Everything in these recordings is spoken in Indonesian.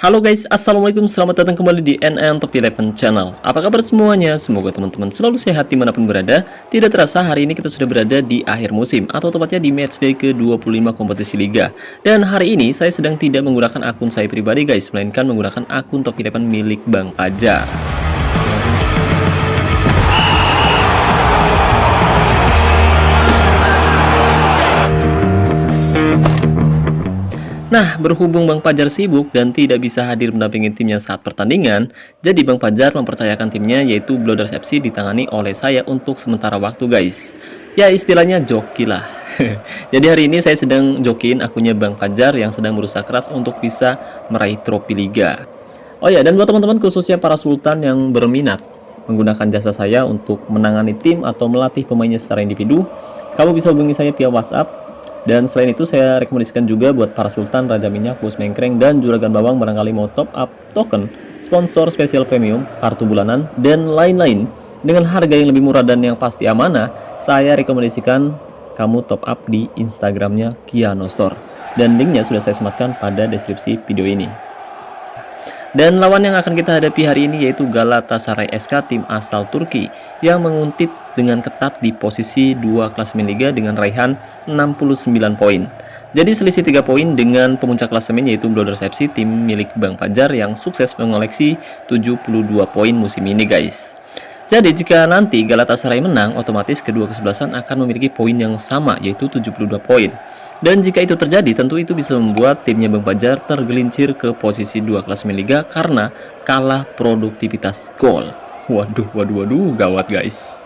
Halo guys, assalamualaikum, selamat datang kembali di NN Top 11 Channel. Apa kabar semuanya? Semoga teman-teman selalu sehat dimanapun berada. Tidak terasa hari ini kita sudah berada di akhir musim, atau tepatnya di matchday ke-25 kompetisi Liga. Dan hari ini saya sedang tidak menggunakan akun saya pribadi guys, melainkan menggunakan akun Top 11 milik Bang Fajar. Nah, berhubung Bang Fajar sibuk dan tidak bisa hadir mendampingi timnya saat pertandingan, jadi Bang Fajar mempercayakan timnya yaitu Blooders FC ditangani oleh saya untuk sementara waktu guys. Ya istilahnya joki lah. Jadi hari ini saya sedang jokiin akunnya Bang Fajar yang sedang berusaha keras untuk bisa meraih trofi Liga. Oh ya, dan buat teman-teman khususnya para sultan yang berminat menggunakan jasa saya untuk menangani tim atau melatih pemainnya secara individu, kamu bisa hubungi saya via WhatsApp. Dan selain itu saya rekomendasikan juga buat para sultan, raja minyak, bos mengkreng, dan juragan bawang barangkali mau top up token, sponsor spesial premium, kartu bulanan, dan lain-lain dengan harga yang lebih murah dan yang pasti amanah. Saya rekomendasikan kamu top up di Instagramnya Kiano Store, dan linknya sudah saya sematkan pada deskripsi video ini. Dan lawan yang akan kita hadapi hari ini yaitu Galatasaray SK, tim asal Turki yang menguntit dengan ketat di posisi 2 klasemen Liga dengan raihan 69 poin. Jadi selisih 3 poin dengan pemuncak klasemen yaitu Blooders FC, tim milik Bang Fajar yang sukses mengoleksi 72 poin musim ini guys. Jadi jika nanti Galatasaray menang, otomatis kedua kesebelasan akan memiliki poin yang sama yaitu 72 poin. Dan jika itu terjadi, tentu itu bisa membuat timnya Bang Fajar tergelincir ke posisi 2 klasemen Liga karena kalah produktivitas gol. Waduh, gawat guys.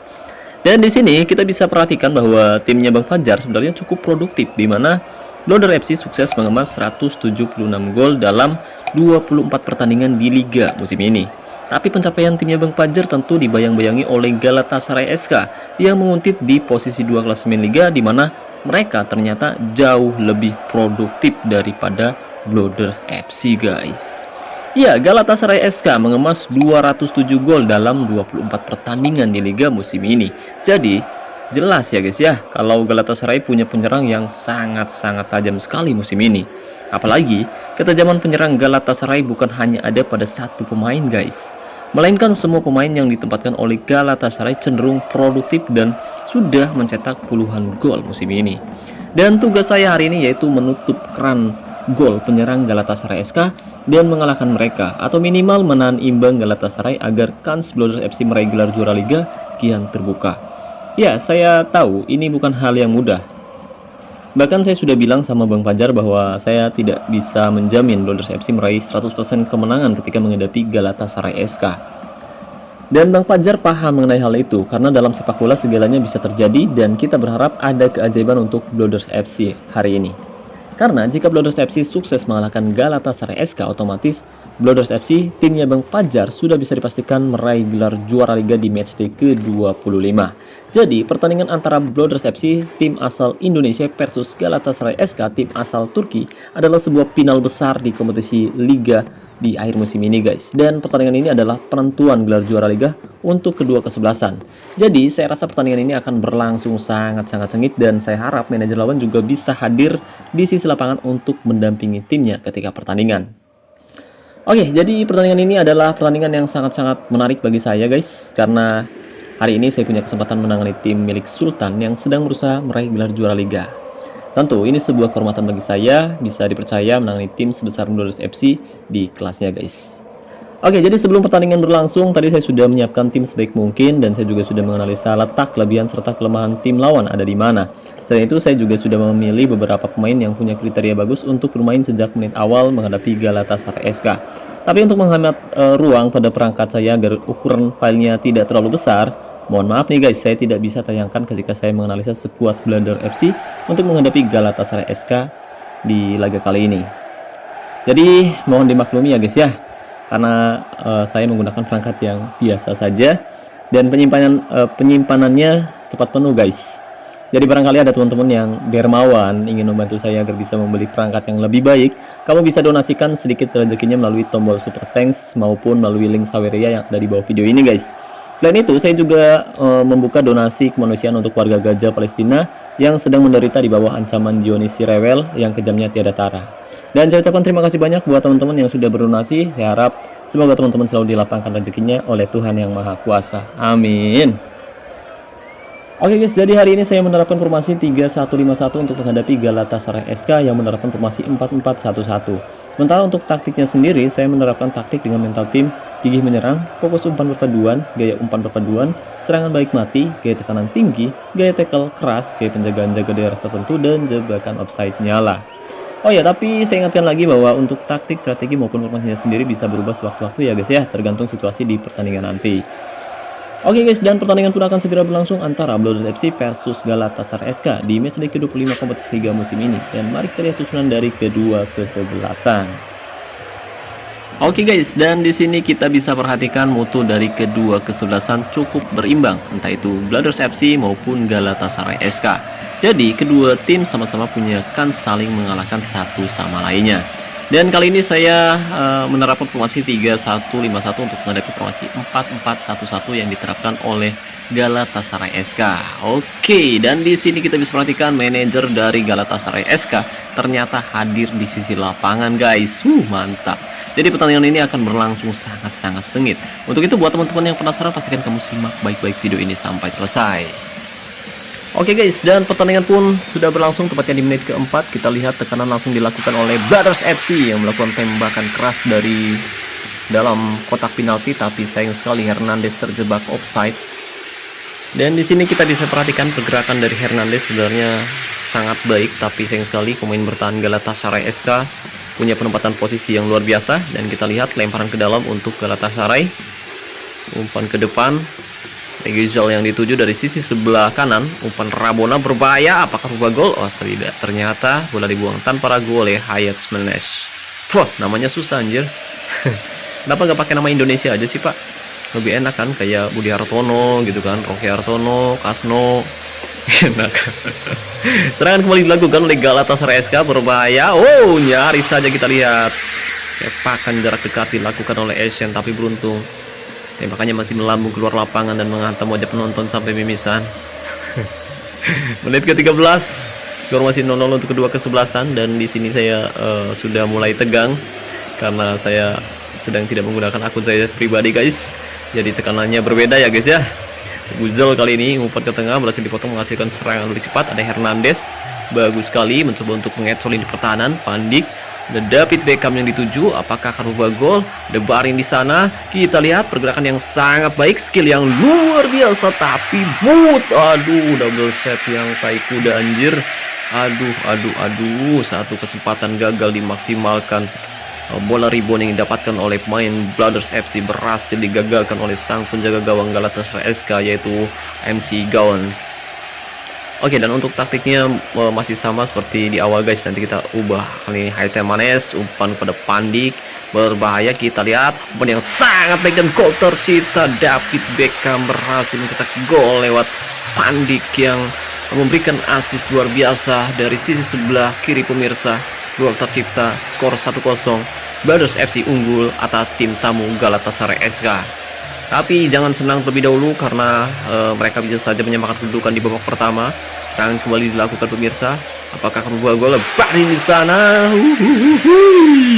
Dan di sini kita bisa perhatikan bahwa timnya Bang Fajar sebenarnya cukup produktif, di mana Blooders FC sukses mengemas 176 gol dalam 24 pertandingan di Liga musim ini. Tapi pencapaian timnya Bang Fajar tentu dibayang-bayangi oleh Galatasaray SK yang menguntit di posisi 2 klasemen Liga, di mana mereka ternyata jauh lebih produktif daripada Blooders FC guys. Ya, Galatasaray SK mengemas 207 gol dalam 24 pertandingan di Liga musim ini. Jadi jelas ya guys ya, kalau Galatasaray punya penyerang yang sangat-sangat tajam sekali musim ini. Apalagi ketajaman penyerang Galatasaray bukan hanya ada pada satu pemain guys, melainkan semua pemain yang ditempatkan oleh Galatasaray cenderung produktif dan sudah mencetak puluhan gol musim ini. Dan tugas saya hari ini yaitu menutup keran gol penyerang Galatasaray SK dan mengalahkan mereka, atau minimal menahan imbang Galatasaray agar kans Blooders FC meraih gelar juara Liga kian terbuka. Ya, saya tahu ini bukan hal yang mudah. Bahkan saya sudah bilang sama Bang Fajar bahwa saya tidak bisa menjamin Blooders FC meraih 100% kemenangan ketika menghadapi Galatasaray SK. Dan Bang Fajar paham mengenai hal itu, karena dalam sepak bola segalanya bisa terjadi dan kita berharap ada keajaiban untuk Blooders FC hari ini. Karena jika Blooders FC sukses mengalahkan Galatasaray SK, otomatis Blooders FC, timnya Bang Fajar, sudah bisa dipastikan meraih gelar juara Liga di matchday ke-25. Jadi pertandingan antara Blooders FC, tim asal Indonesia, versus Galatasaray SK, tim asal Turki, adalah sebuah final besar di kompetisi Liga di akhir musim ini guys. Dan pertandingan ini adalah penentuan gelar juara Liga untuk kedua kesebelasan. Jadi saya rasa pertandingan ini akan berlangsung sangat-sangat sengit, dan saya harap manajer lawan juga bisa hadir di sisi lapangan untuk mendampingi timnya ketika pertandingan. Oke, jadi pertandingan ini adalah pertandingan yang sangat-sangat menarik bagi saya guys, karena hari ini saya punya kesempatan menangani tim milik Sultan yang sedang berusaha meraih gelar juara Liga. Tentu ini sebuah kehormatan bagi saya bisa dipercaya menangani tim sebesar Blooders FC di kelasnya guys. Oke, jadi sebelum pertandingan berlangsung, tadi saya sudah menyiapkan tim sebaik mungkin dan saya juga sudah menganalisa letak, kelebihan serta kelemahan tim lawan ada di mana. Selain itu saya juga sudah memilih beberapa pemain yang punya kriteria bagus untuk bermain sejak menit awal menghadapi Galatasaray SK. Tapi untuk menghemat ruang pada perangkat saya agar ukuran filenya tidak terlalu besar, mohon maaf nih guys, saya tidak bisa tayangkan ketika saya menganalisa skuad Blooders FC untuk menghadapi Galatasaray SK di laga kali ini. Jadi mohon dimaklumi ya guys ya, karena saya menggunakan perangkat yang biasa saja dan penyimpanannya cepat penuh guys. Jadi barangkali ada teman-teman yang dermawan ingin membantu saya agar bisa membeli perangkat yang lebih baik, kamu bisa donasikan sedikit rezekinya melalui tombol super thanks maupun melalui link Saweria yang ada di bawah video ini guys. Selain itu, saya juga membuka donasi kemanusiaan untuk warga Gaza Palestina yang sedang menderita di bawah ancaman Zionis rewel yang kejamnya tiada tara. Dan saya ucapkan terima kasih banyak buat teman-teman yang sudah berdonasi. Saya harap semoga teman-teman selalu dilapangkan rezekinya oleh Tuhan Yang Maha Kuasa. Amin. Oke guys, jadi hari ini saya menerapkan formasi 3-1-5-1 untuk menghadapi Galatasaray SK yang menerapkan formasi 4-4-1-1. Sementara untuk taktiknya sendiri, saya menerapkan taktik dengan mental tim, gigih menyerang, fokus umpan perpaduan, gaya umpan perpaduan, serangan balik mati, gaya tekanan tinggi, gaya tackle keras, gaya penjagaan jaga daerah tertentu, dan jebakan offside nyala. Oh ya, tapi saya ingatkan lagi bahwa untuk taktik, strategi maupun formasinya sendiri bisa berubah sewaktu-waktu ya guys ya, tergantung situasi di pertandingan nanti. Oke guys, dan pertandingan pun akan segera berlangsung antara Blooders FC versus Galatasaray SK di matchday ke-25 kompetisi Liga musim ini. Dan mari kita lihat susunan dari kedua kesebelasan. Oke guys, dan di sini kita bisa perhatikan mutu dari kedua kesebelasan cukup berimbang, entah itu Blooders FC maupun Galatasaray SK. Jadi kedua tim sama-sama punya kans saling mengalahkan satu sama lainnya. Dan kali ini saya menerapkan formasi 3-1-5-1 untuk menghadapi formasi 4-4-1-1 yang diterapkan oleh Galatasaray SK. Oke, dan di sini kita bisa perhatikan manajer dari Galatasaray SK ternyata hadir di sisi lapangan guys. Mantap. Jadi pertandingan ini akan berlangsung sangat-sangat sengit. Untuk itu buat teman-teman yang penasaran, pastikan kamu simak baik-baik video ini sampai selesai. Oke guys, dan pertandingan pun sudah berlangsung tepatnya di menit keempat. Kita lihat tekanan langsung dilakukan oleh Blooders FC yang melakukan tembakan keras dari dalam kotak penalti, tapi sayang sekali Hernandez terjebak offside. Dan di sini kita bisa perhatikan pergerakan dari Hernandez sebenarnya sangat baik, tapi sayang sekali pemain bertahan Galatasaray SK punya penempatan posisi yang luar biasa. Dan kita lihat lemparan ke dalam untuk Galatasaray, umpan ke depan. Rizal yang dituju dari sisi sebelah kanan, umpan Rabona berbahaya, apakah berubah gol? Oh tidak, ternyata bola dibuang tanpa ragu oleh Hayat Smanesh. Wah, namanya susah anjir. Kenapa nggak pakai nama Indonesia aja sih pak? Lebih enak kan, kayak Budi Hartono gitu kan, Rocky Hartono, Kasno. Enak. Serangan kembali dilakukan oleh Galatasaray SK, berbahaya. Oh, nyaris saja kita lihat. Sepakan jarak dekat dilakukan oleh Asian, tapi beruntung tembakannya masih melambung keluar lapangan dan menghantam wajah penonton sampai mimisan. Menit ke-13, skor masih 0-0 untuk kedua kesebelasan. Dan di sini saya sudah mulai tegang karena saya sedang tidak menggunakan akun saya pribadi guys. Jadi tekanannya berbeda ya guys ya. Guzel kali ini umpan ke tengah berhasil dipotong menghasilkan serangan lebih cepat. Ada Hernandez, bagus sekali mencoba untuk mengecol di pertahanan. Pandik, dan David Beckham yang dituju, apakah akan berubah gol? The Barin di sana, kita lihat pergerakan yang sangat baik, skill yang luar biasa, tapi aduh, double set yang tai kuda anjir. Aduh, satu kesempatan gagal dimaksimalkan. Bola rebound yang didapatkan oleh pemain Blooders FC berhasil digagalkan oleh sang penjaga gawang Galatasaray SK, yaitu MC Gaon. Oke, dan untuk taktiknya masih sama seperti di awal guys. Nanti kita ubah. Kali ini Haitham Manes, umpan pada Pandik, berbahaya. Kita lihat umpan yang sangat baik dan gol tercipta. David Beckham berhasil mencetak gol lewat Pandik yang memberikan assist luar biasa dari sisi sebelah kiri pemirsa. Gol tercipta, skor 1-0. Blooders FC unggul atas tim tamu Galatasaray SK. Tapi jangan senang terlebih dahulu karena mereka bisa saja menyamakan kedudukan di babak pertama. Serangan kembali dilakukan pemirsa. Apakah akan membuat gol? Barin di sana.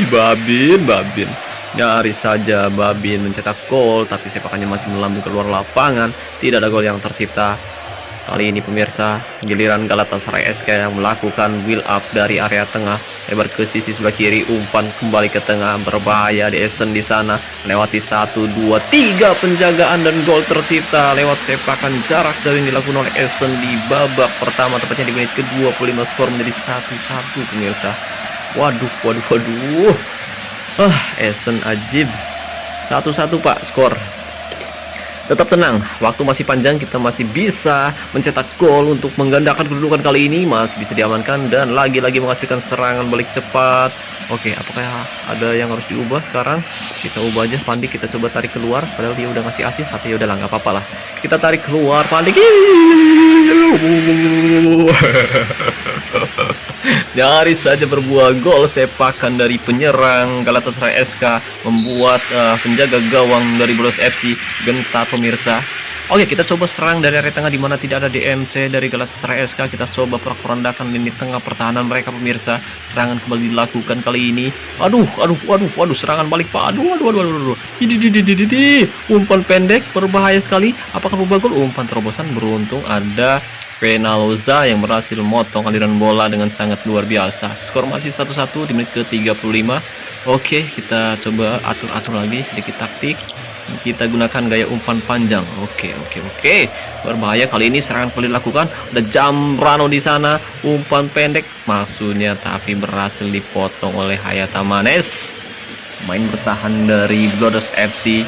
Babin. Nyaris saja Babin mencetak gol, tapi sepakannya masih melambung keluar lapangan. Tidak ada gol yang tercipta. Kali ini pemirsa, giliran Galatasaray SK yang melakukan build up dari area tengah, lebar ke sisi sebelah kiri, umpan kembali ke tengah, berbahaya di Essen di sana, melewati 1, 2, 3 penjagaan dan gol tercipta lewat sepakan jarak jauh yang dilakukan oleh Essen di babak pertama, tepatnya di menit ke-25. Skor menjadi 1-1 pemirsa. Waduh. Essen ajib. 1-1 pak skor. Tetap tenang, waktu masih panjang, kita masih bisa mencetak gol untuk menggandakan kedudukan. Kali ini masih bisa diamankan dan lagi-lagi menghasilkan serangan balik cepat. Oke, apakah ada yang harus diubah sekarang? Kita ubah aja Pandik, kita coba tarik keluar. Padahal dia udah ngasih assist, tapi ya udahlah, nggak apa-apa lah. Kita tarik keluar Pandik. Nyaris saja berbuah gol. Sepakan dari penyerang Galatasaray SK membuat penjaga gawang dari Blooders FC gentar pemirsa. Oke, kita coba serang dari area tengah di mana tidak ada DMC dari Galatasaray SK. Kita coba porak-porandakan lini tengah pertahanan mereka pemirsa. Serangan kembali dilakukan kali ini. Aduh, serangan balik Pak. Aduh. Umpan pendek berbahaya sekali. Apakah berubah gol? Umpan terobosan beruntung ada Penaloza yang berhasil motong aliran bola dengan sangat luar biasa. Skor masih 1-1 di menit ke-35. Oke, kita coba atur-atur lagi sedikit taktik. Kita gunakan gaya umpan panjang. Oke. Berbahaya kali ini, serangan kembali dilakukan. Ada Zambrano di sana, umpan pendek maksudnya tapi berhasil dipotong oleh Hayata Manes. Main bertahan dari Blooders FC.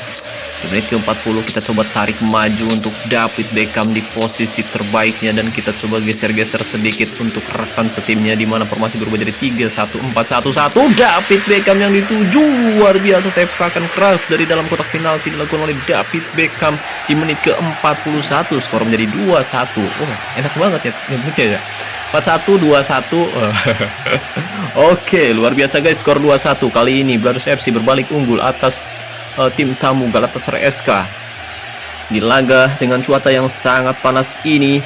Di menit ke-40 kita coba tarik maju untuk David Beckham di posisi terbaiknya, dan kita coba geser-geser sedikit untuk rekan setimnya di mana formasi berubah jadi 3-1-4-1-1. David Beckham yang dituju, luar biasa sepakan keras dari dalam kotak penalti dilakukan oleh David Beckham di menit ke-41. Skor menjadi 2-1. Oh, enak banget ya nyebutnya ya. 4-1, 2-1. Oke, luar biasa guys, skor 2-1. Kali ini Blooders FC berbalik unggul atas tim tamu Galatasaray SK. Di laga dengan cuaca yang sangat panas ini,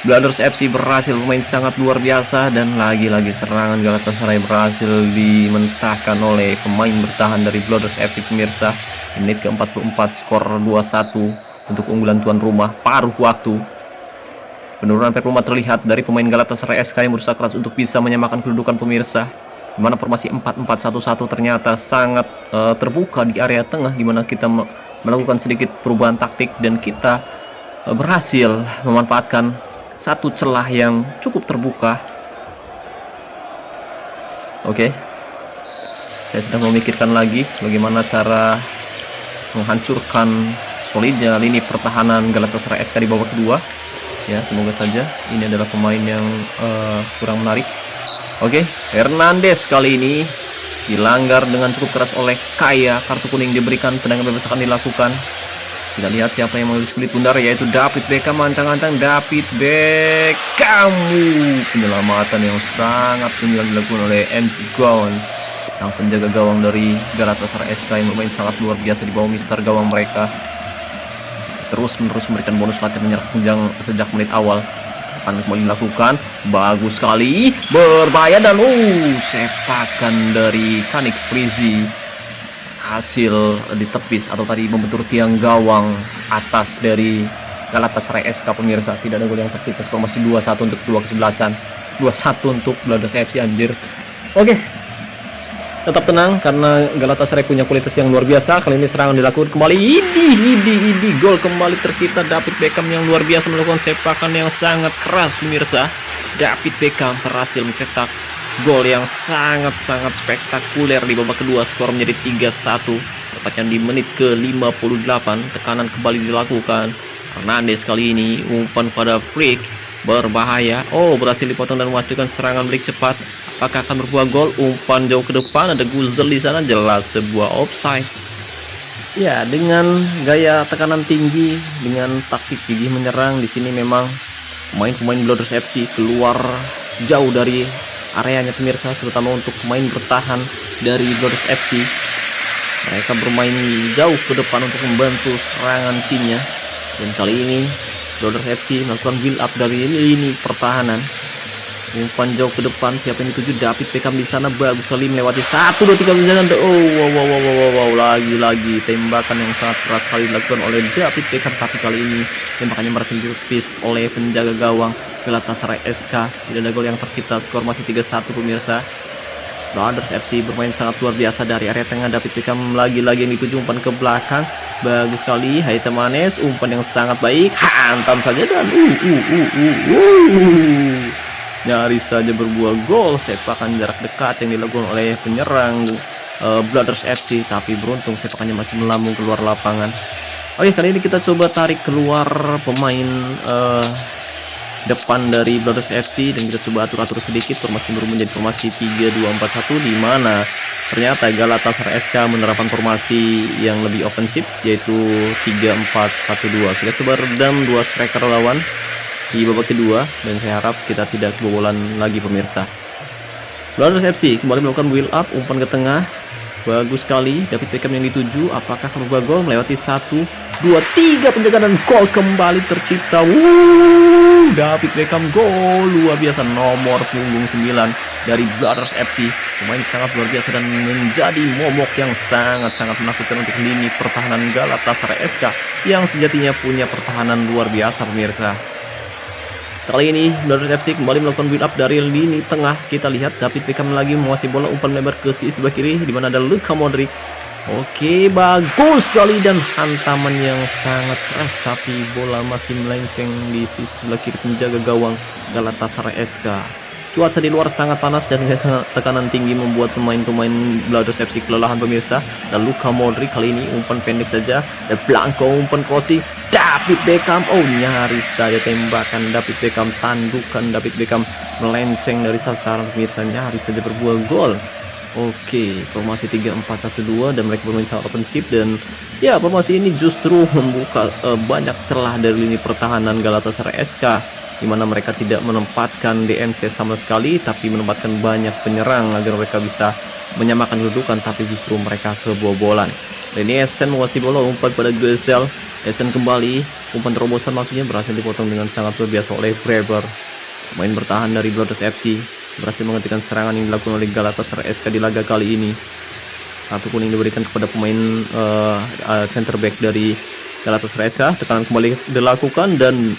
Blooders FC berhasil bermain sangat luar biasa, dan lagi-lagi serangan Galatasaray berhasil dimentahkan oleh pemain bertahan dari Blooders FC pemirsa. Di menit ke-44 skor 2-1 untuk unggulan tuan rumah paruh waktu. Penurunan performa terlihat dari pemain Galatasaray SK yang berusaha keras untuk bisa menyamakan kedudukan pemirsa, di mana formasi 4-4-1-1 ternyata sangat terbuka di area tengah, di mana kita melakukan sedikit perubahan taktik dan kita berhasil memanfaatkan satu celah yang cukup terbuka. Oke, saya sedang memikirkan lagi bagaimana cara menghancurkan solidnya lini pertahanan Galatasaray SK di babak kedua. Ya, semoga saja ini adalah pemain yang kurang menarik. Oke, Hernandez kali ini dilanggar dengan cukup keras oleh Kaya. Kartu kuning diberikan, tendangan bebas akan dilakukan. Kita lihat siapa yang mengelus kulit bundar, yaitu David Beckham. Ancang-ancang David Beckham. Penyelamatan yang sangat menyelam dilakukan oleh MC Gawang, sang penjaga gawang dari Galatasaray SK yang bermain sangat luar biasa di bawah mister gawang mereka. Terus-menerus memberikan bonus latihan menyerang sejak menit awal. Akan kembali dilakukan, bagus sekali, berbahaya, dan sepakan dari Kanik Frizi hasil ditepis atau tadi membentur tiang gawang atas dari Galatasaray SK pemirsa. Tidak ada gol yang tercipta, skor masih 2-1 untuk dua kesebelasan. 2-1 untuk Blooders FC anjir. Oke, tetap tenang karena Galatasaray punya kualitas yang luar biasa. Kali ini serangan dilakukan kembali. Idi gol kembali tercipta. David Beckham yang luar biasa melakukan sepakan yang sangat keras pemirsa. David Beckham berhasil mencetak gol yang sangat-sangat spektakuler di babak kedua. Skor menjadi 3-1. Tepatnya di menit ke-58 tekanan kembali dilakukan. Hernandez kali ini umpan pada Frick berbahaya. Berhasil dipotong dan menghasilkan serangan balik cepat. Apakah akan berbuah gol? Umpan jauh ke depan, ada Guzdel di sana, jelas sebuah offside. Ya, dengan gaya tekanan tinggi, dengan taktik gigih menyerang di sini memang pemain-pemain Blooders FC keluar jauh dari areanya pemirsa, terutama untuk pemain bertahan dari Blooders FC. Mereka bermain jauh ke depan untuk membantu serangan timnya. Dan kali ini Blooders FC melakukan build up dari lini pertahanan. Umpan jauh ke depan, siapa yang dituju? David Beckham di sana, bagus sekali melewati 1, 2, 3 misalkan. Lagi-lagi tembakan yang sangat keras sekali dilakukan oleh David Beckham, tapi kali ini tembakannya berhasil ditepis oleh penjaga gawang Galatasaray SK. Tidak ada gol yang tercipta, skor masih 3-1 pemirsa. Blooders FC bermain sangat luar biasa dari area tengah. David Beckham lagi-lagi yang dituju, umpan ke belakang, bagus sekali. Hayata Manes, umpan yang sangat baik, hantam saja dan nyaris saja berbuah gol. Sepakan jarak dekat yang dilakukan oleh penyerang Blooders FC, tapi beruntung sepakannya masih melambung keluar lapangan. Oke, kali ini kita coba tarik keluar pemain depan dari Blooders FC dan kita coba atur-atur sedikit. Formasi baru menjadi formasi 3-2-4-1, di mana ternyata Galatasaray SK menerapkan formasi yang lebih ofensif, yaitu 3-4-1-2. Kita coba redam dua striker lawan di babak kedua, dan saya harap kita tidak kebobolan lagi pemirsa. Blooders FC kembali melakukan build up, umpan ke tengah, Bagus sekali David Beckham yang dituju, apakah sebuah gol melewati 1 2 3 penjagaan dan gol kembali tercipta. David Beckham gol luar biasa, nomor punggung 9 dari Brothers FC. Pemain sangat luar biasa dan menjadi momok yang sangat-sangat menakutkan untuk lini pertahanan Galatasaray SK yang sejatinya punya pertahanan luar biasa pemirsa. Kali ini Brothers FC kembali melakukan build up dari lini tengah. Kita lihat David Beckham lagi menguasai bola, umpan lebar ke sisi sebelah kiri di mana ada Luka Modric. Oke, bagus sekali dan hantaman yang sangat keras, tapi bola masih melenceng di sisi sebelah kiri penjaga gawang Galatasaray SK. Cuaca di luar sangat panas dan tekanan tinggi membuat pemain-pemain Brothers FC kelelahan pemirsa. Dan Luka Modric kali ini umpan pendek saja, dan Blanco umpan crossing. David Beckham, oh nyaris saja tembakan David Beckham, tandukan David Beckham melenceng dari sasaran pemirsa, nyaris saja berbuah gol. Oke, formasi 3-4-1-2 dan mereka bermain sangat offensif, dan ya formasi ini justru membuka banyak celah dari lini pertahanan Galatasaray SK, di mana mereka tidak menempatkan DMC sama sekali, tapi menempatkan banyak penyerang agar mereka bisa menyamakan kedudukan, tapi justru mereka kebobolan. Dan ini Essen menguasai bola, umpan pada Götze. Essen kembali, umpan terobosan maksudnya berhasil dipotong dengan sangat luar biasa oleh Breber. Pemain bertahan dari Brothers FC berhasil menghentikan serangan yang dilakukan oleh Galatasaray SK di laga kali ini. Kartu kuning diberikan kepada pemain center back dari Galatasaray SK. Tekanan kembali dilakukan dan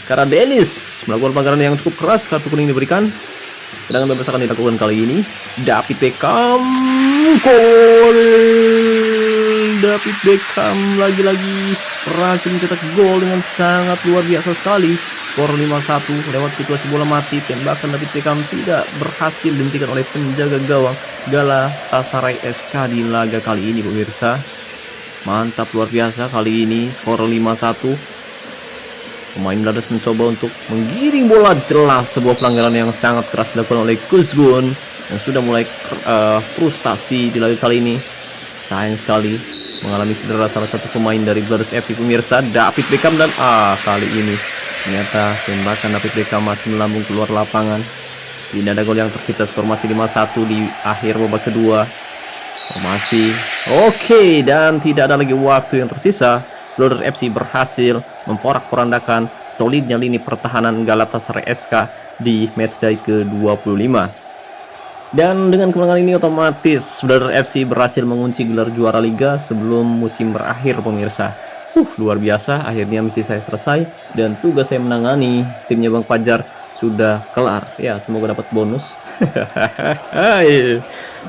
karena Dennis melakukan pelanggaran yang cukup keras, kartu kuning diberikan. Tendangan bebas akan dilakukan kali ini. David Beckham gol. David Beckham lagi-lagi berhasil mencetak gol dengan sangat luar biasa sekali. Skor 5-1 lewat situasi bola mati. Tembakan David Beckham tidak berhasil dihentikan oleh penjaga gawang Galatasaray SK di laga kali ini pemirsa. Mantap luar biasa kali ini, skor 5-1. Pemain Brothers mencoba untuk menggiring bola, jelas sebuah pelanggaran yang sangat keras dilakukan oleh Kuzgun yang sudah mulai frustasi di laga kali ini. Sayang sekali mengalami cedera salah satu pemain dari Brothers FC pemirsa, David Beckham, dan kali ini ternyata tembakan David Beckham masih melambung keluar lapangan. Tidak ada gol yang tercipta, skor masih 5-1 di akhir babak kedua. Formasi oke, dan tidak ada lagi waktu yang tersisa. Brothers FC berhasil memporak-porandakan solidnya lini pertahanan Galatasaray SK di matchday ke-25. Dan dengan kemenangan ini otomatis Brothers FC berhasil mengunci gelar juara liga sebelum musim berakhir pemirsa. Luar biasa, akhirnya misi saya selesai dan tugas saya menangani timnya Bang Fajar sudah kelar. Ya, semoga dapat bonus.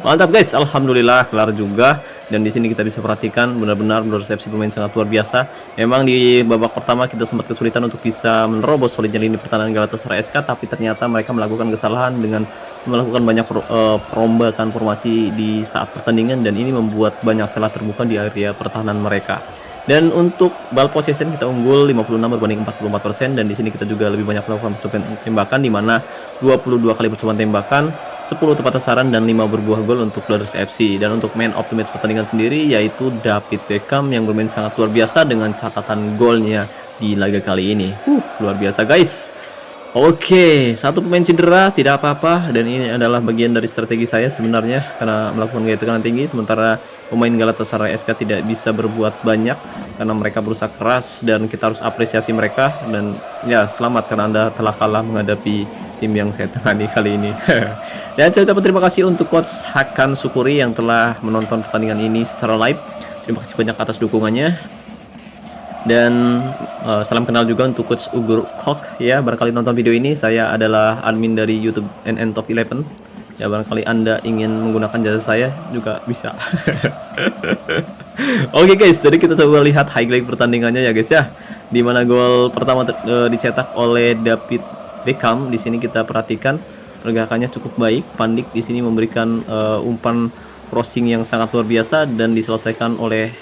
Mantap guys, alhamdulillah kelar juga. Dan di sini kita bisa perhatikan benar-benar Brothers FC bermain sangat luar biasa. Memang di babak pertama kita sempat kesulitan untuk bisa menerobos solidnya lini pertahanan Galatasaray SK, tapi ternyata mereka melakukan kesalahan dengan melakukan banyak perombakan formasi di saat pertandingan, dan ini membuat banyak celah terbuka di area pertahanan mereka. Dan untuk ball possession kita unggul 56 berbanding 44%, dan di sini kita juga lebih banyak melakukan percobaan tembakan, di mana 22 kali percobaan tembakan, 10 tepat sasaran dan 5 berbuah gol untuk Brothers FC. Dan untuk man of the match pertandingan sendiri yaitu David Beckham yang bermain sangat luar biasa dengan catatan golnya di laga kali ini. Luar biasa guys. Oke, satu pemain cedera tidak apa-apa, dan ini adalah bagian dari strategi saya sebenarnya karena melakukan gaya tekanan tinggi, sementara pemain Galatasaray SK tidak bisa berbuat banyak karena mereka berusaha keras, dan kita harus apresiasi mereka. Dan ya, selamat karena Anda telah kalah menghadapi tim yang saya tangani kali ini. Dan saya ucapkan terima kasih untuk Coach Hakan Sukuri yang telah menonton pertandingan ini secara live. Terima kasih banyak atas dukungannya. Dan salam kenal juga untuk Coach Ugur Kok ya, barangkali nonton video ini. Saya adalah admin dari YouTube NN Top 11 ya, barangkali Anda ingin menggunakan jasa saya juga bisa. Oke guys, jadi kita coba lihat highlight pertandingannya ya guys ya, dimana gol pertama dicetak oleh David Beckham. Di sini kita perhatikan pergerakannya cukup baik. Pandik di sini memberikan umpan crossing yang sangat luar biasa dan diselesaikan oleh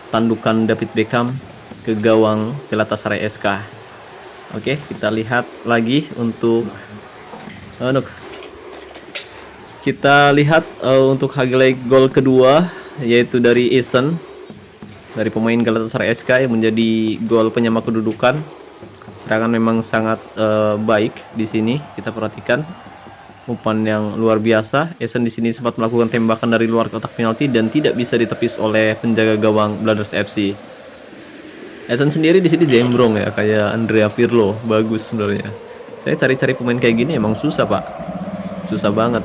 tandukan David Beckham ke gawang Galatasaray SK. Oke, kita lihat lagi untuk untuk highlight gol kedua, yaitu dari Essen dari pemain Galatasaray SK yang menjadi gol penyama kedudukan. Serangan memang sangat baik di sini, kita perhatikan. umpan yang luar biasa. Essen di sini sempat melakukan tembakan dari luar kotak penalti dan tidak bisa ditepis oleh penjaga gawang Bladers FC. Essen sendiri di sini jembrong ya, kayak Andrea Pirlo, bagus sebenarnya. Saya cari-cari pemain kayak gini emang susah, Pak. Susah banget.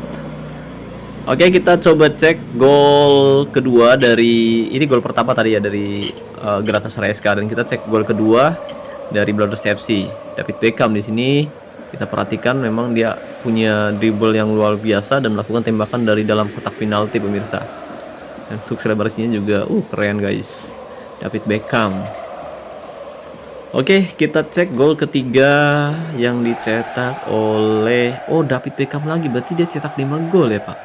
Oke, kita coba cek gol kedua dari ini, gol pertama tadi ya dari Galatasaray SK, dan kita cek gol kedua dari Bladers FC. David Beckham di sini kita perhatikan memang dia punya dribble yang luar biasa dan melakukan tembakan dari dalam kotak penalti pemirsa. Dan untuk selebrasinya juga keren guys. David Beckham. Oke, kita cek gol ketiga yang dicetak oleh David Beckham lagi. Berarti dia cetak 5 gol ya, Pak.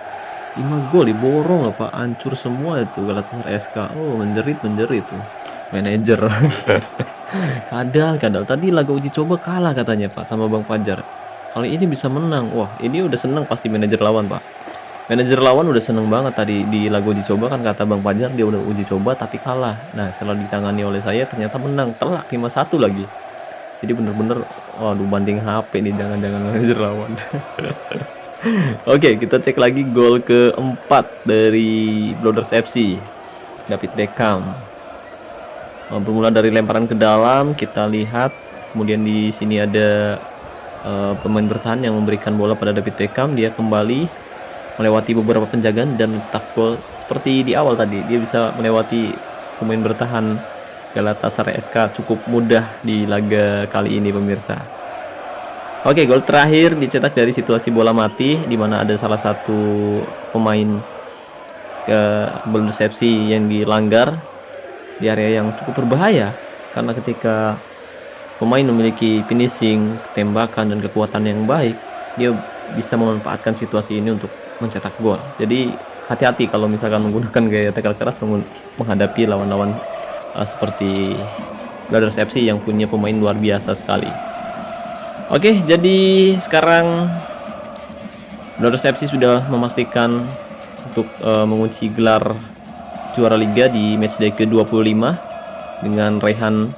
5 gol diborong loh, Pak. Hancur semua itu Galatasaray SK. Menjerit tuh manajer. Kadal tadi laga uji coba kalah katanya, Pak, sama Bang Fajar. Kali ini bisa menang. Wah, ini udah seneng pasti manajer lawan, Pak. Manajer lawan udah seneng banget tadi di laga uji coba, kan kata Bang Fajar dia udah uji coba tapi kalah. Nah, setelah ditangani oleh saya ternyata menang, telak 5-1 lagi. Jadi bener-bener waduh, banting HP nih, jangan-jangan manajer lawan. Oke, kita cek lagi gol keempat dari Bladers FC. David Beckham. Bermula dari lemparan ke dalam, kita lihat. Kemudian di sini ada pemain bertahan yang memberikan bola pada David Beckham. Dia kembali melewati beberapa penjagaan dan mencetak gol seperti di awal tadi. Dia bisa melewati pemain bertahan Galatasaray SK cukup mudah di laga kali ini pemirsa. Oke, gol terakhir dicetak dari situasi bola mati, di mana ada salah satu pemain Bladers FC yang dilanggar di area yang cukup berbahaya, karena ketika pemain memiliki finishing, tembakan dan kekuatan yang baik, dia bisa memanfaatkan situasi ini untuk mencetak gol. Jadi hati-hati kalau misalkan menggunakan gaya tackle keras menghadapi lawan-lawan seperti Bladers FC yang punya pemain luar biasa sekali. Oke, jadi sekarang Bladers FC sudah memastikan untuk mengunci gelar juara liga di matchday ke-25 dengan raihan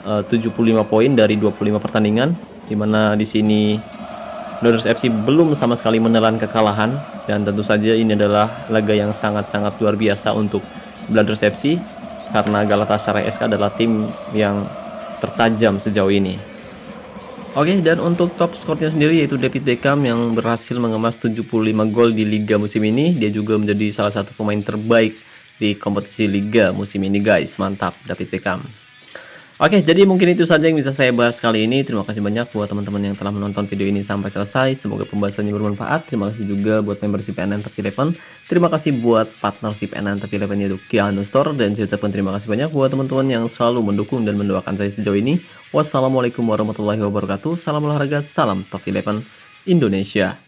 75 poin dari 25 pertandingan, di mana di sini Bladers FC belum sama sekali menelan kekalahan, dan tentu saja ini adalah laga yang sangat-sangat luar biasa untuk Bladers FC karena Galatasaray SK adalah tim yang tertajam sejauh ini. Oke, dan untuk top skornya sendiri yaitu David Beckham yang berhasil mengemas 75 gol di liga musim ini. Dia juga menjadi salah satu pemain terbaik di kompetisi liga musim ini guys. Mantap David Beckham. Oke, jadi mungkin itu saja yang bisa saya bahas kali ini. Terima kasih banyak buat teman-teman yang telah menonton video ini sampai selesai. Semoga pembahasannya bermanfaat. Terima kasih juga buat membership NN Top 11. Terima kasih buat partnership NN Top 11 yaitu Kiano Store. Dan saya ucapkan terima kasih banyak buat teman-teman yang selalu mendukung dan mendoakan saya sejauh ini. Wassalamualaikum warahmatullahi wabarakatuh. Salam olahraga, salam Top 11 Indonesia.